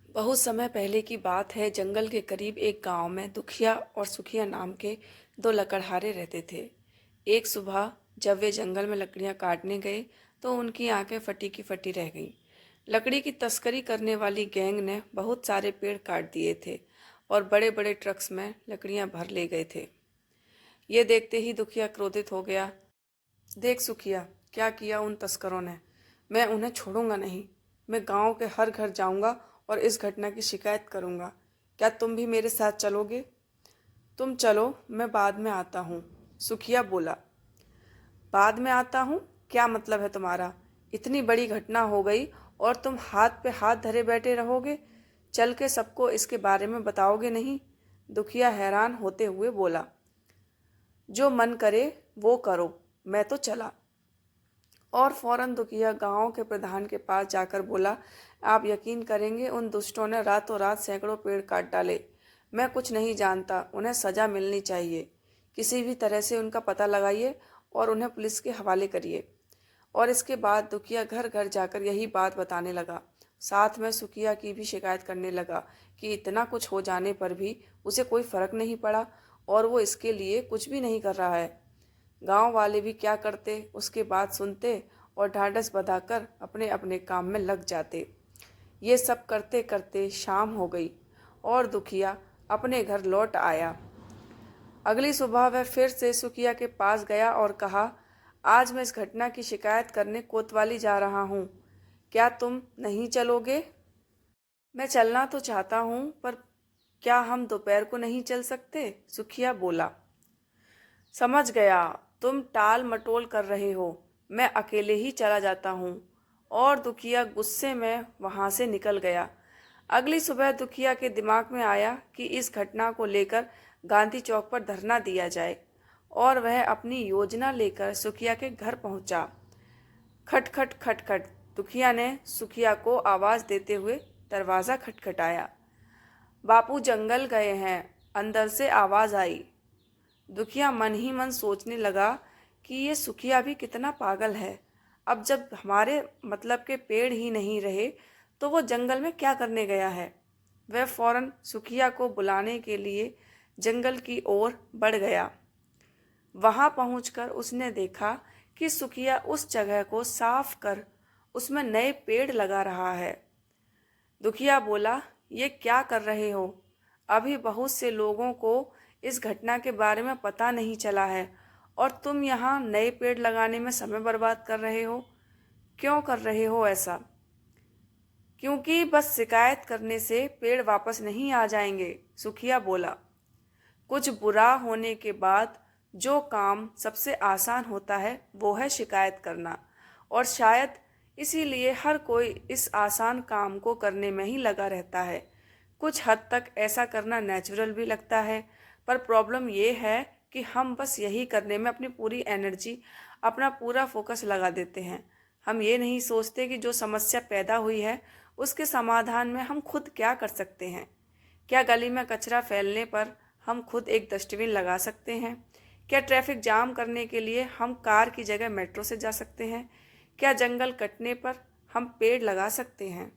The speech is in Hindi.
बहुत समय पहले की बात है। जंगल के करीब एक गांव में दुखिया और सुखिया नाम के दो लकड़हारे रहते थे। एक सुबह जब वे जंगल में लकड़ियां काटने गए तो उनकी आंखें फटी की फटी रह गईं। लकड़ी की तस्करी करने वाली गैंग ने बहुत सारे पेड़ काट दिए थे और बड़े बड़े ट्रक्स में लकड़ियां भर ले गए थे। ये देखते ही दुखिया क्रोधित हो गया। देख सुखिया, क्या किया उन तस्करों ने। मैं उन्हें छोड़ूंगा नहीं। मैं गांव के हर घर जाऊंगा और इस घटना की शिकायत करूंगा। क्या तुम भी मेरे साथ चलोगे? तुम चलो, मैं बाद में आता हूँ, सुखिया बोला। बाद में आता हूँ? क्या मतलब है तुम्हारा? इतनी बड़ी घटना हो गई और तुम हाथ पे हाथ धरे बैठे रहोगे? चल के सबको इसके बारे में बताओगे नहीं? दुखिया हैरान होते हुए बोला। जो मन करे वो करो, मैं तो चला। और फौरन दुखिया गांव के प्रधान के पास जाकर बोला, आप यकीन करेंगे, उन दुष्टों ने रातों रात सैकड़ों पेड़ काट डाले। मैं कुछ नहीं जानता, उन्हें सजा मिलनी चाहिए। किसी भी तरह से उनका पता लगाइए और उन्हें पुलिस के हवाले करिए। और इसके बाद दुखिया घर घर जाकर यही बात बताने लगा। साथ में सुखिया की भी शिकायत करने लगा कि इतना कुछ हो जाने पर भी उसे कोई फर्क नहीं पड़ा और वो इसके लिए कुछ भी नहीं कर रहा है। गांव वाले भी क्या करते, उसके बात सुनते और ढाढ़स बंधाकर अपने अपने काम में लग जाते। ये सब करते करते शाम हो गई और दुखिया अपने घर लौट आया। अगली सुबह वह फिर से सुखिया के पास गया और कहा, आज मैं इस घटना की शिकायत करने कोतवाली जा रहा हूँ। क्या तुम नहीं चलोगे? मैं चलना तो चाहता हूँ, पर क्या हम दोपहर को नहीं चल सकते? सुखिया बोला। समझ गया, तुम टाल मटोल कर रहे हो। मैं अकेले ही चला जाता हूँ। और दुखिया गुस्से में वहाँ से निकल गया। अगली सुबह दुखिया के दिमाग में आया कि इस घटना को लेकर गांधी चौक पर धरना दिया जाए और वह अपनी योजना लेकर सुखिया के घर पहुंचा। खट खट खट खट, दुखिया ने सुखिया को आवाज़ देते हुए दरवाज़ा खटखटाया। बापू जंगल गए हैं, अंदर से आवाज़ आई। दुखिया मन ही मन सोचने लगा कि ये सुखिया भी कितना पागल है। अब जब हमारे मतलब के पेड़ ही नहीं रहे तो वो जंगल में क्या करने गया है। वह फौरन सुखिया को बुलाने के लिए जंगल की ओर बढ़ गया। वहां पहुंचकर उसने देखा कि सुखिया उस जगह को साफ कर उसमें नए पेड़ लगा रहा है। दुखिया बोला, ये क्या कर रहे हो? अभी बहुत से लोगों को इस घटना के बारे में पता नहीं चला है और तुम यहाँ नए पेड़ लगाने में समय बर्बाद कर रहे हो। क्यों कर रहे हो ऐसा? क्योंकि बस शिकायत करने से पेड़ वापस नहीं आ जाएंगे, सुखिया बोला। कुछ बुरा होने के बाद जो काम सबसे आसान होता है वो है शिकायत करना, और शायद इसीलिए हर कोई इस आसान काम को करने में ही लगा रहता है। कुछ हद तक ऐसा करना नेचुरल भी लगता है, पर प्रॉब्लम ये है कि हम बस यही करने में अपनी पूरी एनर्जी, अपना पूरा फोकस लगा देते हैं। हम ये नहीं सोचते कि जो समस्या पैदा हुई है उसके समाधान में हम खुद क्या कर सकते हैं। क्या गली में कचरा फैलने पर हम खुद एक डस्टबिन लगा सकते हैं? क्या ट्रैफिक जाम करने के लिए हम कार की जगह मेट्रो से जा सकते हैं? क्या जंगल कटने पर हम पेड़ लगा सकते हैं?